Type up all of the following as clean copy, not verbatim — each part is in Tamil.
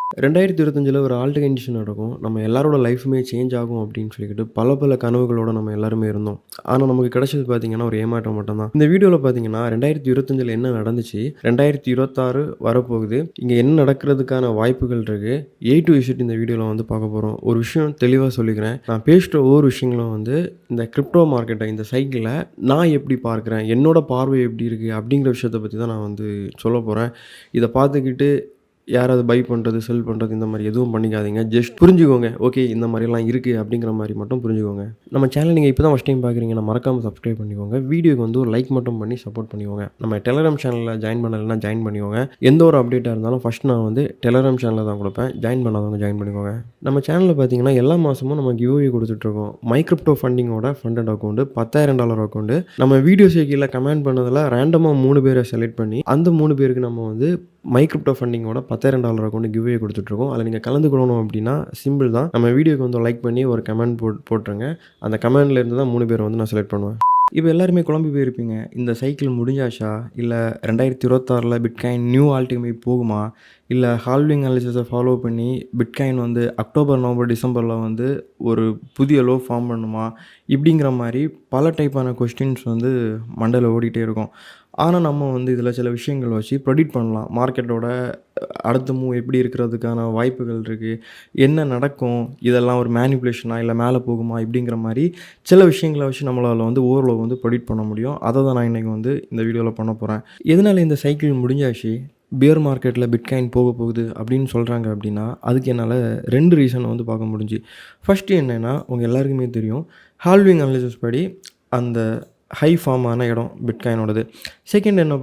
2025ல ஒரு ஆல்ட் கண்டிஷன் நடக்கும். நம்ம எல்லாரோட லைஃப்புமே சேஞ்ச் ஆகும் அப்படின்னு சொல்லிக்கிட்டு பல பல கனவுகளோட நம்ம எல்லாருமே இருந்தோம். ஆனா நமக்கு கிடைச்சது பார்த்தீங்கன்னா, ஒரு ஏமாற்றம் மட்டும் தான். இந்த வீடியோல பார்த்தீங்கன்னா, 2025ல என்ன நடந்துச்சு? 2026 வரப்போகுது. இங்க என்ன நடக்கிறதுக்கான வாய்ப்புகள் இருக்கு? ஏ டூ இசட் இந்த வீடியோல வந்து பார்க்க போறோம். ஒரு விஷயம் தெளிவா சொல்லிக்கிறேன். நான் பேசுற ஒவ்வொரு விஷயங்களும் வந்து இந்த கிரிப்டோ மார்க்கெட்ட இந்த சைக்கிள நான் எப்படி பார்க்குறேன்? என்னோட பார்வை எப்படி இருக்கு? அப்படிங்கிற விஷயத்த பத்தி தான் நான் வந்து சொல்லப் போறேன். இத பார்த்துக்கிட்டு யாராவது பை பண்ணுறது, செல் பண்ணுறது இந்த மாரி எதுவும் பண்ணிக்காதீங்க. ஜஸ்ட் புரிஞ்சுக்கோங்க. ஓகே இந்த மாரிலாம் இருக்கு அப்படிங்கிற மாரி மட்டும் புரிஞ்சுக்கோங்க. நம்ம சேனல் நீங்க இப்ப தான் ஃபர்ஸ்ட் டைம் பார்க்குறீங்கன்னா, மறக்காம சப்ஸ்கிரைப் பண்ணிக்கோங்க. வீடியோக்கு வந்து ஒரு லைக் மட்டும் பண்ணி சப்போர்ட் பண்ணிக்கோங்க. நம்ம டெலகிராம் சேனல்ல ஜாயின் பண்ணலைன்னா ஜாயின் பண்ணிக்கோங்க. எந்த ஒரு அப்டேட்டா இருந்தாலும் ஃபர்ஸ்ட் நான் வந்து டெலகிராம் சேனல்ல தான் குடுப்பேன். ஜாயின் பண்ணாதவங்க ஜாயின் பண்ணிக்கோங்க. நம்ம சேனல்ல பார்த்தீங்கன்னா, எல்லா மாசமும் நம்ம கிவ் அவே குடுத்துட்டுருக்கோம். மை கிரிப்டோ ஃபண்டிங்கோட ஃபண்டட் அக்கவுண்ட் $10,000 அக்கவுண்ட். நம்ம வீடியோஸ் கீழ கமெண்ட் பண்ணதுல ரேண்டமா 3 பேர செலக்ட் பண்ணி, அந்த 3 பேருக்கு நம்ம வந்து மை கிரிப்டோ ஃபண்டிங்கோட $10,000 அக்கவுண்ட் கிவ் அவே குடுத்துட்டுருக்கோம். அதில நீங்க கலந்துக்கணும் அப்படின்னா, சிம்பிள் தான். நம்ம வீடியோக்கு வந்து லைக் பண்ணி ஒரு கமெண்ட் போட்டுருங்க. அந்த கமெண்ட்ல இருந்து தான் 3 பேர வந்து நான் செலக்ட் பண்ணுவேன். இப்ப எல்லாருமே குழம்பி போயிருப்பீங்க. இந்த சைக்கிள் முடிஞ்சாச்சா? இல்ல 2026ல bitcoin new all time high போகுமா? இல்ல ஹால்விங் அனாலிசிஸ ஃபாலோ பண்ணி பிட்காயின் வந்து அக்டோபர், நவம்பர், டிசம்பர்ல வந்து ஒரு புதிய லோ ஃபார்ம் பண்ணுமா? இப்படிங்கிற மாரி பல டைப்பான கொஸ்டின்ஸ் வந்து மண்டையில ஓடிட்டே இருக்கும். ஆனா, நம்ம வந்து இதில சில விஷயங்கள் வச்சு ப்ரெடிக்ட் பண்ணலாம். மார்க்கெட்டோட அடுத்த மூவ் எப்படி இருக்கிறதுக்கான வாய்ப்புகள் இருக்கு? என்ன நடக்கும்? இதெல்லாம் ஒரு மேனிபுலேஷனா? இல்ல மேல போகுமா? இப்படிங்கிற மாரி சில விஷயங்கள வச்சு நம்மளால வந்து ஓரளவு வந்து ப்ரெடிக்ட் பண்ண முடியும். அத தான் நான் இன்னைக்கு வந்து இந்த வீடியோல பண்ண போறேன். எதனால இந்த சைக்கிள் முடிஞ்சாச்சு? பியர் மார்க்கெட்ல பிட்காயின் போக போகுது அப்படின்னு சொல்றாங்க அப்படின்னா, அதுக்கு என்னால 2 ரீசன் வந்து பார்க்க முடிஞ்சுது. ஃபர்ஸ்ட்டு என்னன்னா, உங்க எல்லாருக்குமே தெரியும். ஹால்விங் அனாலிசிஸ் படி அந்த ஹை ஃபார்ம் ஆன இடம் பிட்காயினோடது. செகண்ட் என்னன்னு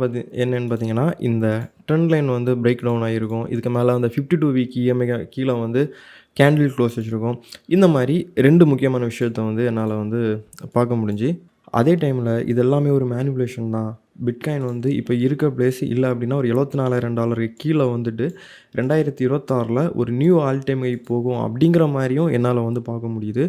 பார்த்தீங்கன்னா, இந்த ட்ரெண்ட் லைன் வந்து பிரேக் டவுன் ஆகியிருக்கும். இதுக்கு மேல அந்த 52 வீக் இஎம்ஐ கீழ வந்து கேண்டில் க்ளோஸ் வச்சிருக்கும். இந்த மாரி 2 முக்கியமான விஷயத்த வந்து என்னால வந்து பார்க்க முடிஞ்சு. அதே டைம்ல இது எல்லாமே ஒரு மேனிபுலேஷன் தான். பிட்காயின் வந்து இப்ப இருக்க பிளேஸ் இல்ல அப்டின்னா ஒரு $74,000 கீழ வந்துட்டு 2026ல ஒரு நியூ ஆல் டைம் ஹை போகும் அப்டிங்கிற மாரியும் என்னால வந்து பார்க்க முடியுது.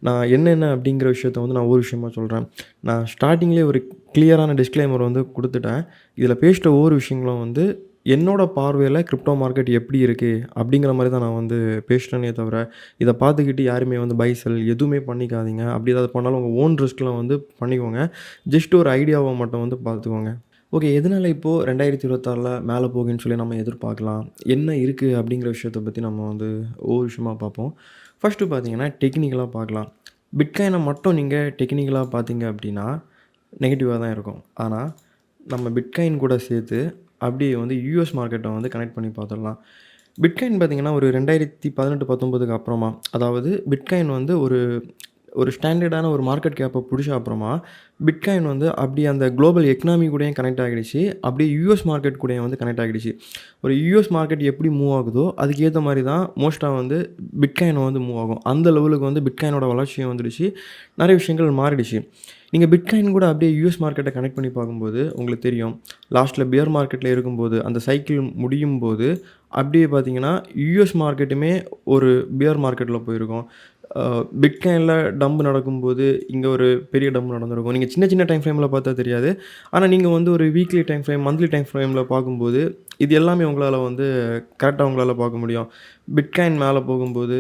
நான் என்னென்ன அப்டிங்கிற விஷயத்த வந்து நான் ஒரு விஷயமா சொல்றேன். நான் ஸ்டார்ட்டிங்லேயே ஒரு கிளியரான டிஸ்க்ளைமர் வந்து குடுத்துட்டேன். இதில பேசுற ஒவ்வொரு விஷயங்களும் வந்து என்னோட பார்வையில கிரிப்டோ மார்க்கெட் எப்படி இருக்கு? அப்டிங்கிற மாரி தான் நான் வந்து பேசுறேனே தவிர, இத பார்த்துக்கிட்டு யாருமே வந்து பை, செல் எதுவுமே பண்ணிக்காதீங்க. அப்படி ஏதாவது பண்ணாலும் உங்க ஓன் ரிஸ்க்ல வந்து பண்ணிக்கோங்க. ஜஸ்ட் ஒரு ஐடியாவா மட்டும் வந்து பார்த்துக்கோங்க. ஓகே. எதனால இப்போ 2026ல மேல போகுன்னு சொல்லி நம்ம எதிர்பார்க்கலாம்? என்ன இருக்கு? அப்படிங்கிற விஷயத்த பத்தி நம்ம வந்து ஒவ்வொரு விஷயமா பார்ப்போம். ஃபர்ஸ்ட்டு பார்த்தீங்கன்னா, டெக்னிக்கலா பார்க்கலாம். பிட்காயின மட்டும் நீங்க டெக்னிக்கலா பார்த்தீங்க அப்படின்னா, நெகட்டிவா தான் இருக்கும். ஆனா, நம்ம பிட்காயின் கூட சேர்த்து அப்படியே வந்து யுஎஸ் மார்க்கெட்ட வந்து கனெக்ட் பண்ணி பார்த்துடலாம். பிட்காயின் பார்த்தீங்கன்னா, ஒரு 2018, 19க்கு அப்புறமா, அதாவது பிட்காயின் வந்து ஒரு ஒரு ஸ்டாண்டர்டான ஒரு மார்க்கெட் கேப்ப புடிச்ச அப்புறமா, பிட்காயின் வந்து அப்படியே அந்த குளோபல் எக்கனாமி கூடயும் கனெக்ட் ஆகிடுச்சு. அப்படியே யுஎஸ் மார்க்கெட் கூடயும் வந்து கனெக்ட் ஆகிடுச்சு. ஒரு யுஎஸ் மார்க்கெட் எப்படி மூவ் ஆகுதோ, அதுக்கு ஏத்த மாரி தான் மோஸ்ட்டா வந்து பிட்காயின் வந்து மூவ் ஆகும். அந்த லெவலுக்கு வந்து பிட்காயினோட வளர்ச்சியும் வந்துடுச்சு. நெறைய விஷயங்கள் மாறிடுச்சு. நீங்க பிட்காயின் கூட அப்படியே யுஎஸ் மார்க்கெட்ட கனெக்ட் பண்ணி பார்க்கும்போது, உங்களுக்கு தெரியும். லாஸ்ட்ல பியர் மார்க்கெட்ல இருக்கும்போது, அந்த சைக்கிள் முடியும்போது, அப்படியே பார்த்தீங்கன்னா, யுஎஸ் மார்க்கெட்டுமே ஒரு பியர் மார்க்கெட்ல போயிருக்கும். அ பிட்காயின்ல டம்ப் நடக்கும்போது, இங்க ஒரு பெரிய டம்ப் நடந்திருக்கும். நீங்க சின்ன சின்ன டைம் ஃப்ரேம்ல பார்த்தா தெரியாது. ஆனா, நீங்க வந்து ஒரு weekly time frame, monthly time ஃப்ரேம்ல பார்க்கும்போது, இது எல்லாமே உங்களால வந்து கரெக்ட்டா உங்களால பார்க்க முடியும். பிட்காயின் மேல போகும்போது,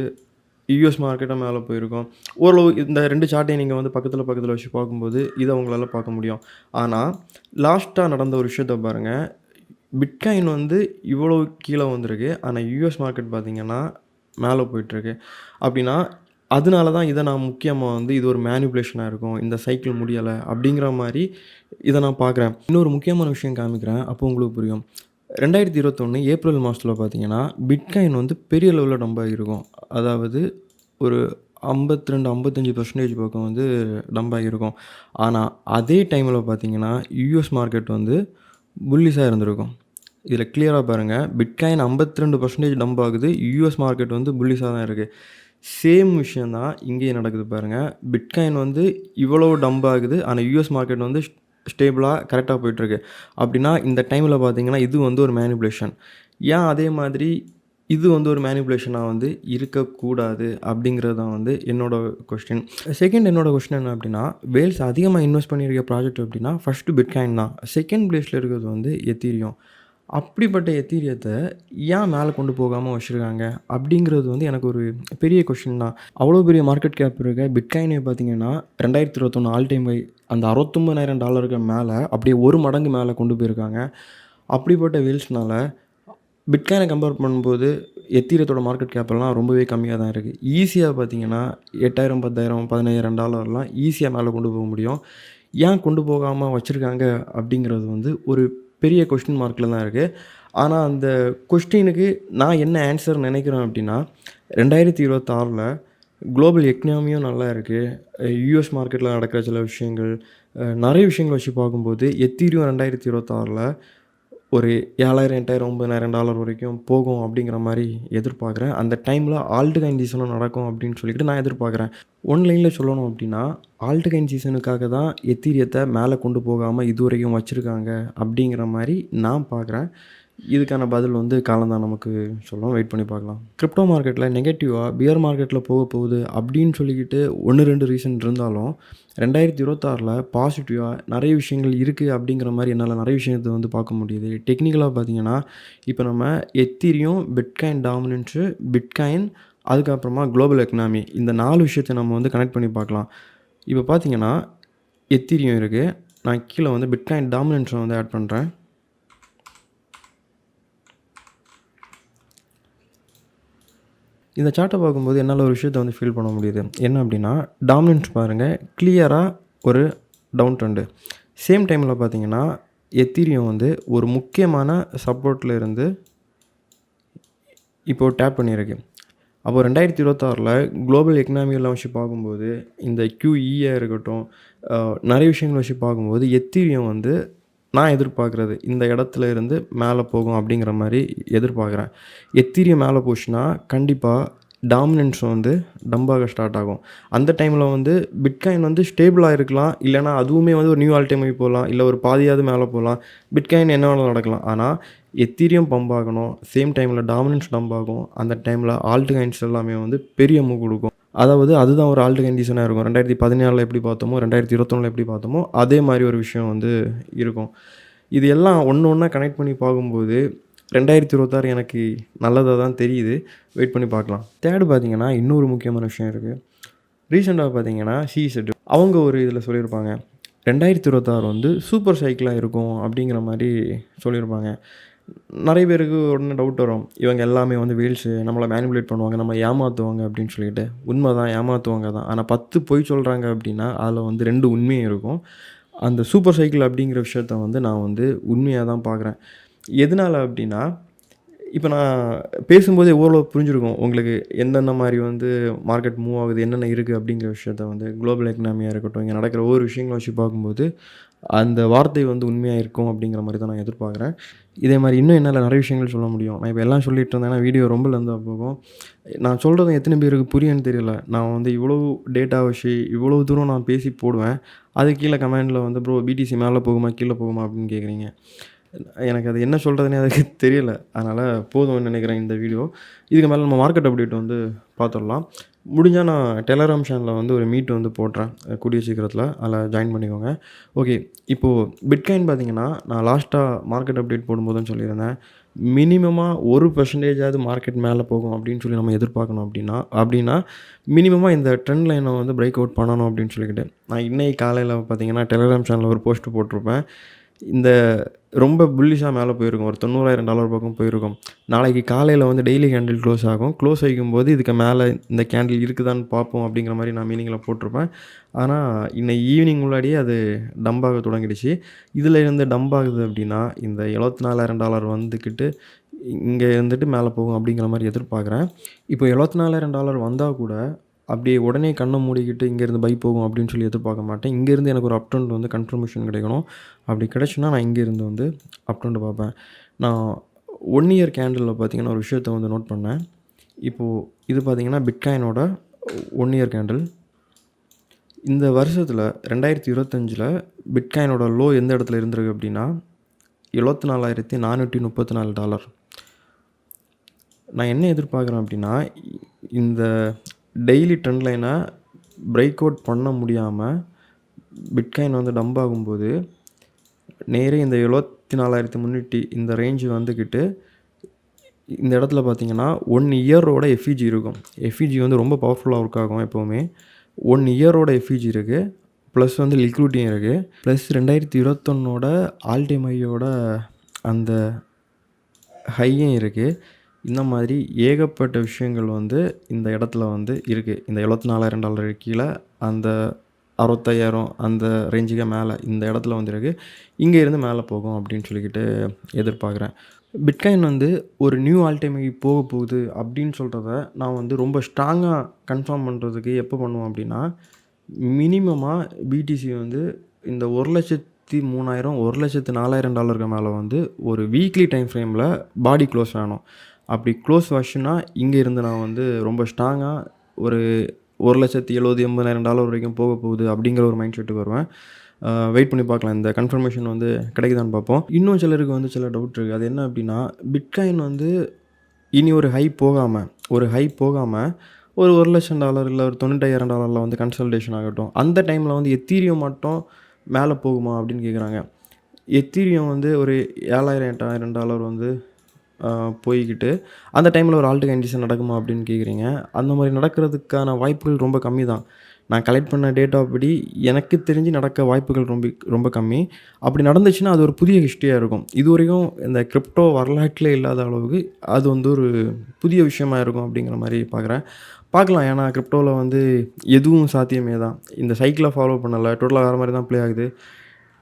யுஎஸ் மார்க்கெட்டும் மேல போயிருக்கும். ஓரளவு இந்த 2 சார்ட்டையும் நீங்க வந்து பக்கத்துல பக்கத்துல வச்சு பார்க்கும்போது, இத உங்களால பார்க்க முடியும். ஆனா, லாஸ்ட்டா நடந்த ஒரு விஷயத்த பாருங்க. பிட்காயின் வந்து இவ்வளோ கீழ வந்திருக்கு. ஆனா, யுஎஸ் மார்க்கெட் பார்த்தீங்கன்னா, மேல போயிட்டுருக்கு. அப்டின்னா, அதனால தான் இத நான் முக்கியமா வந்து இது ஒரு மேனிபுலேஷனா இருக்கும். இந்த சைக்கிள் முடியல அப்டிங்கிற மாரி இத நான் பார்க்குறேன். இன்னொரு முக்கியமான விஷயம் காமிக்கிறேன். அப்போ உங்களுக்கு புரியும். 2021 ஏப்ரல் மாசத்துல பார்த்தீங்கன்னா, பிட்காயின் வந்து பெரிய லெவல்ல டம்ப் ஆகியிருக்கும். அதாவது ஒரு 52, 55% பக்கம் வந்து டம்ப் ஆகியிருக்கும். ஆனா, அதே டைம்ல பார்த்தீங்கன்னா, யுஎஸ் மார்க்கெட் வந்து புல்லிஷா இருந்திருக்கும். இதில கிளியரா பாருங்க. பிட்காயின் 52% டம்ப் ஆகுது. யுஎஸ் மார்க்கெட் வந்து புல்லிஷா தான் இருக்கு. சேம் விஷயம் தான் இங்கேயும் நடக்குது பாருங்க. பிட்காயின் வந்து இவ்வளோ டம்ப் ஆகுது. ஆனா, யுஎஸ் மார்க்கெட் வந்து ஸ்டேபிளா கரெக்ட்டா போயிட்டுருக்கு. அப்டின்னா, இந்த டைம்ல பார்த்தீங்கன்னா, இது வந்து ஒரு மேனிபுலேஷன். ஏன் அதே மாதிரி இது வந்து ஒரு மேனிபுலேஷனா வந்து இருக்கக்கூடாது அப்டிங்கிறது தான் வந்து என்னோட கொஸ்டின். செகண்ட் என்னோட கொஸ்டின் என்ன அப்டின்னா, வேல்ஸ் அதிகமா இன்வெஸ்ட் பண்ணியிருக்க ப்ராஜெக்ட் அப்டின்னா, ஃபர்ஸ்ட்டு பிட்காயின் தான். செகண்ட் பிளேஸ்ல இருக்கிறது வந்து எத்தீரியம். அப்படிப்பட்ட எத்தீரியத்த ஏன் மேல கொண்டு போகாம வச்சுருக்காங்க? அப்படிங்கிறது வந்து எனக்கு ஒரு பெரிய கொஸ்டின் தான். அவ்வளோ பெரிய மார்க்கெட் கேப் இருக்க பிட்காயினே பார்த்தீங்கன்னா, 2021 ஆல் டைம் ஹை அந்த $69,000 மேல அப்படியே 1 மடங்கு மேல கொண்டு போயிருக்காங்க. அப்படிப்பட்ட வீல்ஸ்னால பிட்காயின கம்பேர் பண்ணும்போது எத்தீரியத்தோட மார்க்கெட் கேப் எல்லாம் ரொம்பவே கம்மியா தான் இருக்கு. ஈஸியா பார்த்தீங்கன்னா, 8,000, 10,000, $15,000 ஈஸியா மேல கொண்டு போக முடியும். ஏன் கொண்டு போகாம வச்சிருக்காங்க அப்படிங்கிறது வந்து ஒரு பெரிய கொஸ்டின் மார்க்ல தான் இருக்கு. ஆனா, அந்த கொஸ்டினுக்கு நான் என்ன ஆன்ஸர் நினைக்கிறேன் அப்படின்னா, 2026ல குளோபல் எக்கனாமியும் நல்லா இருக்கு. யுஎஸ் மார்க்கெட்ல நடக்கிற சில விஷயங்கள், நெறைய விஷயங்கள வச்சு பார்க்கும்போது, எத்தீரியம் 2026ல ஒரு 7,000, 8,000, $9,000 வரைக்கும் போகும் அப்படிங்கிற மாரி எதிர்பார்க்குறேன். அந்த டைம்ல ஆல்ட்காயின் சீசனும் நடக்கும் அப்படின்னு சொல்லிட்டு நான் எதிர்பார்க்குறேன். ஒன் லைன்ல சொல்லணும் அப்படின்னா, ஆல்ட்காயின் சீசனுக்காக தான் எத்தீரியத்த மேல கொண்டு போகாம இதுவரைக்கும் வச்சிருக்காங்க அப்படிங்கிற மாரி நான் பார்க்குறேன். இதுக்கான பதில் வந்து காலம் தான் நமக்கு சொல்லும். வெயிட் பண்ணி பார்க்கலாம். கிரிப்டோ மார்க்கெட்ல நெகட்டிவா பியர் மார்க்கெட்ல போகுது அப்படின்னு சொல்லிக்கிட்டு 1, 2 ரீசன் இருந்தாலும் 2026ல பாசிட்டிவா நெறைய விஷயங்கள் இருக்கு அப்படிங்கிற மாரி என்னால நெறைய விஷயத்த வந்து பார்க்க முடியுது. டெக்னிக்கலா பார்த்தீங்கன்னா, இப்ப நம்ம எத்தீரியம், பிட்காயின் டாமினன்ஸு, பிட்காயின் அதுக்கப்புறமா குளோபல் எக்கனாமி இந்த 4 விஷயத்த நம்ம வந்து கனெக்ட் பண்ணி பார்க்கலாம். இப்ப பார்த்தீங்கன்னா, எத்தீரியம் இருக்கு. நான் கீழ வந்து பிட்காயின் டாமினன்ஸ வந்து ஆட் பண்றேன். இந்த சார்ட்ட பார்க்கும்போது என்னால ஒரு விஷயத்த வந்து ஃபீல் பண்ண முடியுது. என்ன அப்படின்னா, டாமினன்ஸ் பாருங்க கிளியரா ஒரு டவுன் ட்ரெண்டு. சேம் டைம்ல பார்த்தீங்கன்னா, எத்தீரியம் வந்து ஒரு முக்கியமான சப்போர்ட்ல இருந்து இப்போ டேப் பண்ணியிருக்கு. அப்போ 2026ல குளோபல் எக்கனாமியெல்லாம் வச்சு பார்க்கும்போது, இந்த QEயா இருக்கட்டும், நெறைய விஷயங்கள வச்சு பார்க்கும்போது, எத்தீரியம் வந்து நான் எதிர்பார்க்குறது, இந்த இடத்துல இருந்து மேல போகும் அப்படிங்கிற மாரி எதிர்பார்க்குறேன். எத்தீரியம் மேல போச்சுன்னா, கண்டிப்பா டாமினன்ஸ் வந்து டம்பாக ஸ்டார்ட் ஆகும். அந்த டைம்ல வந்து பிட்காயின் வந்து ஸ்டேபிளா இருக்கலாம். இல்லன்னா அதுவுமே வந்து ஒரு நியூ ஆல் டைம் ஹை போலாம். இல்ல ஒரு பாதியாவது மேல போலாம். பிட்காயின் என்ன வேணாலும் நடக்கலாம். ஆனா, எத்தீரியம் பம்ப் ஆகணும். சேம் டைம்ல டாமினன்ஸ் டம்ப் ஆகும். அந்த டைம்ல ஆல்ட்காயின்ஸ் எல்லாமே வந்து பெரிய மூவ் குடுக்கும். அதாவது அதுதான் ஒரு ஆல்ட்காயின் சீசனா இருக்கும். 2014ல எப்படி பார்த்தோமோ, 2021ல எப்படி பார்த்தோமோ, அதே மாரி ஒரு விஷயம் வந்து இருக்கும். இது எல்லாம் ஒண்ணா கனெக்ட் பண்ணி பார்க்கும்போது, 2026 எனக்கு நல்லதா தான் தெரியுது. வெயிட் பண்ணி பார்க்கலாம். 3 பார்த்தீங்கன்னா, இன்னொரு முக்கியமான விஷயம் இருக்கு. ரீசென்ட்டா பார்த்தீங்கன்னா, சிஇசெட் அவங்க ஒரு இதில சொல்லியிருப்பாங்க. 2026 வந்து சூப்பர் சைக்கிளா இருக்கும் அப்படிங்கிற மாரி சொல்லியிருப்பாங்க. நெறைய பேருக்கு உடனே டவுட் வரும். இவங்க எல்லாமே வந்து வீல்ஸு நம்மள மேனிபுலேட் பண்ணுவாங்க, நம்மள ஏமாத்துவாங்க அப்படின்னு சொல்லிட்டு. உண்மதான் ஏமாத்துவாங்க தான். ஆனா 10 பொய் சொல்றாங்க அப்படின்னா, அதில வந்து 2 உண்மையும் இருக்கும். அந்த சூப்பர் சைக்கிள் அப்படிங்கிற விஷயத்த வந்து நான் வந்து உண்மையா தான் பார்க்குறேன். எதனால அப்படின்னா, இப்ப நான் பேசும்போதே ஓரளவு புரிஞ்சிருக்கும். உங்களுக்கு எந்தெந்த மாரி வந்து மார்க்கெட் மூவ் ஆகுது, என்னென்ன இருக்கு அப்படிங்கிற விஷயத்த வந்து குளோபல் எக்கனாமியா இருக்கட்டும், இங்க நடக்கிற ஒவ்வொரு விஷயங்கள வச்சு பார்க்கும்போது, அந்த வார்த்தை வந்து உண்மையா இருக்கும் அப்படிங்கிற மாரி தான் நான் எதிர்பார்க்குறேன். இதே மாரி இன்னும் என்னால நெறைய விஷயங்கள் சொல்ல முடியும். நான் இப்ப எல்லாம் சொல்லிட்டு இருந்தேன்னா, வீடியோ ரொம்ப லென்த்தா போகும். நான் சொல்றது எத்தன பேருக்கு புரியும்னு தெரியல. நான் வந்து இவ்வளவு டேட்டா வச்சு, இவ்வளவு தூரம் நான் பேசி போடுவேன். அதுக்கு கீழ கமெண்ட்ல வந்து ப்ரோ பிடிசி மேல போகுமா, கீழ போகுமா அப்படின்னு கேட்குறீங்க. எனக்கு அது என்ன சொல்றதுன்னே அதுக்கு தெரியல. அதனால போதும்னு நெனைக்கிறேன் இந்த வீடியோ. இதுக்கு மேல நம்ம மார்க்கெட் அப்டேட் வந்து பார்த்துடலாம். முடிஞ்சா நான் டெலகிராம் சேனல்ல வந்து ஒரு மீட் வந்து போடுறேன். கூடிய சீக்கிரத்தில. அதில ஜாயின் பண்ணிக்கோங்க. ஓகே. இப்போ பிட்காயின் பார்த்தீங்கன்னா, நான் லாஸ்ட்டா மார்க்கெட் அப்டேட் போடும்போதும் சொல்லியிருந்தேன். மினிமமா 1% மார்க்கெட் மேல போகும் அப்படின்னு சொல்லி நம்ம எதிர்பார்க்கணும் அப்படின்னா, மினிமமா இந்த ட்ரெண்ட் லைன வந்து பிரேக் அவுட் பண்ணணும் அப்படின்னு சொல்லிக்கிட்டு. நான் இன்னைக்கு காலையில பார்த்தீங்கன்னா, டெலகிராம் சேனல்ல ஒரு போஸ்ட் போட்டிருப்பேன். இந்த ரொம்ப புல்லிஷா மேல போயிருக்கும். ஒரு $90,000 பக்கம் போயிருக்கும். நாளைக்கு காலையில வந்து டெய்லி கேண்டில் க்ளோஸ் ஆகும். க்ளோஸ் ஆகிக்கும்போது இதுக்கு மேல இந்த கேண்டில் இருக்குதான்னு பார்ப்போம் அப்படிங்கிற மாரி நான் மீனிங்ல போட்டிருப்பேன். ஆனா, இன்னைக்கு ஈவினிங் முன்னாடியே அது டம்ப் ஆக தொடங்கிடுச்சு. இதுல இருந்து டம்ப் ஆகுது அப்படின்னா, இந்த $74,000 வந்துக்கிட்டு இங்க இருந்துட்டு மேல போகும் அப்படிங்கிற மாரி எதிர்பார்க்குறேன். இப்போ $74,000 வந்தா கூட, அப்படியே உடனே கண்ண மூடிக்கிட்டு இங்கேருந்து பை போகும் அப்படின்னு சொல்லி எதிர்பார்க்க மாட்டேன். இங்கேருந்து எனக்கு ஒரு அப் ட்ரெண்ட் வந்து கன்ஃபர்மேஷன் கிடைக்கணும். அப்படி கிடைச்சுன்னா நான் இங்கேருந்து வந்து அப் ட்ரெண்ட் பார்ப்பேன். நான் 1 இயர் கேண்டில்ல பார்த்தீங்கன்னா, ஒரு விஷயத்த வந்து நோட் பண்ணேன். இப்போ இது பார்த்தீங்கன்னா, பிட்காயினோட 1 இயர் கேண்டில். இந்த வருஷத்தில 2025ல பிட்காயினோட லோ எந்த இடத்துல இருந்திருக்கு அப்படின்னா, $74,434. நான் என்ன எதிர்பார்க்குறேன் அப்படின்னா, இந்த டெய்லி ட்ரெண்ட் லைன பிரேக் அவுட் பண்ண முடியாம, பிட்காயின் வந்து டம்ப் ஆகும்போது, நேரே இந்த 24,300 இந்த ரேஞ்சு வந்துக்கிட்டு இந்த இடத்துல பார்த்தீங்கன்னா 1 இயரோட எஃப்இஜி இருக்கும். எஃப்இஜி வந்து ரொம்ப பவர்ஃபுல்லாக ஒர்க் ஆகும் எப்போவுமே. 1 இயரோட எஃப்இஜி இருக்குது. ப்ளஸ் வந்து லிக்விடிட்டியும் இருக்குது. ப்ளஸ் 2021ஓட ஆல் டைம் ஹையோட அந்த ஹையும் இருக்குது. இந்த மாதிரி ஏகப்பட்ட விஷயங்கள் வந்து இந்த இடத்துல வந்து இருக்குது. இந்த $74,000 கீழே அந்த 65,000 அந்த ரேஞ்சுக்கு மேலே இந்த இடத்துல வந்து இருக்குது. இங்கே இருந்து மேலே போகும் அப்படின்னு சொல்லிக்கிட்டு எதிர்பார்க்குறேன். பிட்காயின் வந்து ஒரு நியூ ஆல் டைம் ஹை போக போகுது அப்படின்னு சொல்கிறத நான் வந்து ரொம்ப ஸ்ட்ராங்காக கன்ஃபார்ம் பண்ணுறதுக்கு எப்போ பண்ணுவேன் அப்படின்னா, மினிமமாக பிடிசி வந்து இந்த 1,03,000 $1,04,000 மேலே வந்து ஒரு வீக்லி டைம் ஃப்ரேமில் பாடி க்ளோஸ் ஆகணும். அப்படி க்ளோஸ் ஆச்சுன்னா இங்கே இருந்து நான் வந்து ரொம்ப ஸ்ட்ராங்காக ஒரு $1,70,000-80,000 வரைக்கும் போக போகுது அப்படிங்கிற ஒரு மைண்ட் செட்டுக்கு வருவேன். வெயிட் பண்ணி பார்க்கலாம். இந்த கன்ஃபர்மேஷன் வந்து கிடைக்குதான்னு பார்ப்போம். இன்னும் சிலருக்கு வந்து சில டவுட் இருக்குது. அது என்ன அப்படின்னா, பிட்காயின் வந்து இனி ஒரு ஹை போகாமல் ஒரு $1,00,000 இல்லை ஒரு $95,000 வந்து கன்சல்டேஷன் ஆகட்டும். அந்த டைமில் வந்து எத்தீரியம் மட்டும் மேலே போகுமா அப்படின்னு கேட்குறாங்க. எத்தீரியம் வந்து ஒரு $7,000-8,000 வந்து போய்கிட்டு அந்த டைமில் ஒரு ஆல்ட் கண்டிஷன் நடக்குமா அப்படின்னு கேட்குறீங்க. அந்த மாதிரி நடக்கிறதுக்கான வாய்ப்புகள் ரொம்ப கம்மி தான். நான் கலெக்ட் பண்ண டேட்டா படி எனக்கு தெரிஞ்சு நடக்க வாய்ப்புகள் ரொம்ப கம்மி. அப்படி நடந்துச்சுன்னா அது ஒரு புதிய ஹிஸ்ட்ரியாக இருக்கும். இதுவரைக்கும் இந்த கிரிப்டோ வரலாற்றிலே இல்லாத அளவுக்கு அது வந்து ஒரு புதிய விஷயமா இருக்கும் அப்படிங்கிற மாதிரி பார்க்கலாம். ஏன்னா கிரிப்டோவில் வந்து எதுவும் சாத்தியமே தான். இந்த சைக்கிளை ஃபாலோ பண்ணலை, டோட்டலாக வேறு மாதிரி தான் ப்ளே ஆகுது.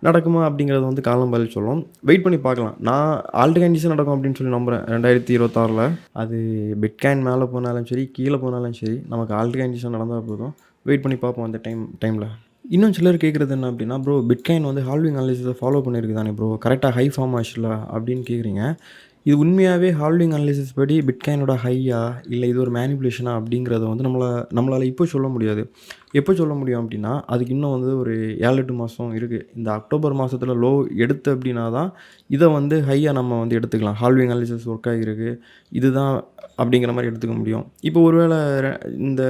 நடக்குமா அப்படிங்கிறது வந்து காலம் பதில் சொல்லும். வெயிட் பண்ணி பார்க்கலாம். நான் ஆல்ட் கண்டிஷன் நடக்கும் அப்படின்னு சொல்லி நம்புகிறேன் 2026ல். அது பிட்காயின் மேலே போனாலும் சரி, கீழே போனாலும் சரி, நமக்கு ஆல்ட் கண்டிஷன் நடந்தால் போதும். வெயிட் பண்ணி பார்ப்போம் அந்த டைமில். இன்னும் சிலர் கேட்குறது என்ன அப்படின்னா, ப்ரோ பிட்காயின் வந்து ஹால்விங் அனாலிசிஸை ஃபாலோ பண்ணியிருக்கு தானே ப்ரோ, கரெக்டாக ஹை ஃபார்ம் ஆச்சுல அப்படின்னு கேட்குறீங்க. இது உண்மையாகவே ஹால்விங் அனாலிசிஸ் படி பிட்காயினோட ஹையா இல்லை இது ஒரு மேனிப்புலேஷனா அப்படிங்கிறத வந்து நம்மளால் இப்போ சொல்ல முடியாது. எப்போ சொல்ல முடியும் அப்படின்னா, அதுக்கு இன்னும் வந்து ஒரு 7-8 மாதம் இருக்குது. இந்த அக்டோபர் மாதத்தில் லோ எடுத்து அப்படின்னா தான் இதை வந்து ஹையாக நம்ம வந்து எடுத்துக்கலாம். ஹால்விங் அனாலிசிஸ் ஒர்க் ஆகிருக்கு, இதுதான் அப்படிங்கிற மாதிரி எடுத்துக்க முடியும். இப்போ ஒருவேளை இந்த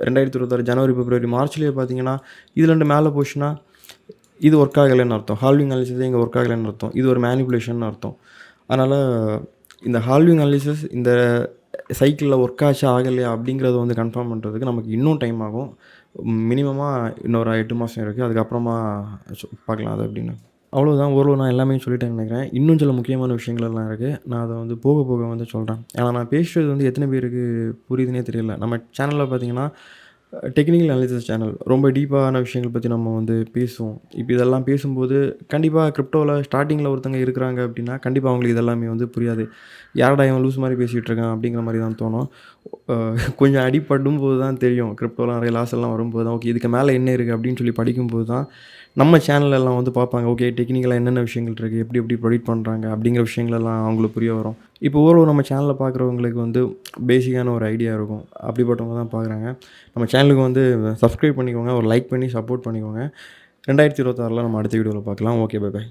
2026 ஜனவரி, பிப்ரவரி, மார்ச்லேயே பார்த்தீங்கன்னா இது 2 மேலே போச்சுன்னா இது ஒர்க் ஆகலைன்னு அர்த்தம். ஹால்விங் அனாலிசிஸ் இங்கே ஒர்க் ஆகலைன்னு அர்த்தம். இது ஒரு மேனிப்புலேஷன் அர்த்தம். அதனால் இந்த ஹால்விங் அனாலிசிஸ் இந்த சைக்கிளில் ஒர்க் ஆச்சா ஆகலையா அப்படிங்கிறத வந்து கன்ஃபார்ம் பண்ணுறதுக்கு நமக்கு இன்னும் டைம் ஆகும். மினிமமாக இன்னொரு 8 மாதம் இருக்குது. அதுக்கப்புறமா பார்க்கலாம் அது அப்படின்னு. அவ்வளோதான். ஓரளவு நான் எல்லாமே சொல்லிட்டேன்னு நினைக்கிறேன். இன்னும் சில முக்கியமான விஷயங்கள்லாம் இருக்குது. நான் அதை வந்து போக போக வந்து சொல்கிறேன். ஏன்னா நான் பேசுகிறது வந்து எத்தனை பேருக்கு புரியுதுன்னே தெரியல. நம்ம சேனலில் பார்த்தீங்கன்னா டெக்னிக்கல் அனாலிசிஸ் சேனல், ரொம்ப டீப்பான விஷயங்கள் பற்றி நம்ம வந்து பேசுவோம். இப்போ இதெல்லாம் பேசும்போது கண்டிப்பாக கிரிப்டோவில் ஸ்டார்டிங்கில் ஒருத்தங்க இருக்கிறாங்க அப்படின்னா கண்டிப்பாக அவங்களுக்கு இதெல்லாமே வந்து புரியாது. யாரடா இவன் லூஸ் மாதிரி பேசிகிட்டு இருக்கான் அப்படிங்கிற மாதிரி தான் தோணும். கொஞ்சம் அடிபடும் போது தான் தெரியும். கிரிப்டோவில் நிறைய லாஸ் எல்லாம் வரும்போது தான் ஓகே இதுக்கு மேலே என்ன இருக்குது அப்படின்னு சொல்லி படிக்கும்போது தான் நம்ம சேனலெல்லாம் வந்து பார்ப்பாங்க. ஓகே டெக்னிக்கலாக என்னென்ன விஷயங்கள் இருக்குது, எப்படி ப்ரொடியூட் பண்ணுறாங்க அப்படிங்கிற விஷயங்களெல்லாம் அவங்களுக்கு புரிய வரும். இப்போ ஓரளவு நம்ம சேனலில் பார்க்குறவங்களுக்கு வந்து பேசிக்கான ஒரு ஐடியா இருக்கும். அப்படிப்பட்டவங்க தான் பார்க்குறாங்க. நம்ம சேனலுக்கு வந்து சப்ஸ்கிரைப் பண்ணிக்கோங்க, ஒரு லைக் பண்ணி சப்போர்ட் பண்ணிக்கோங்க. 2026ல் நம்ம அடுத்த வீடியோவில் பார்க்கலாம். Okay bye.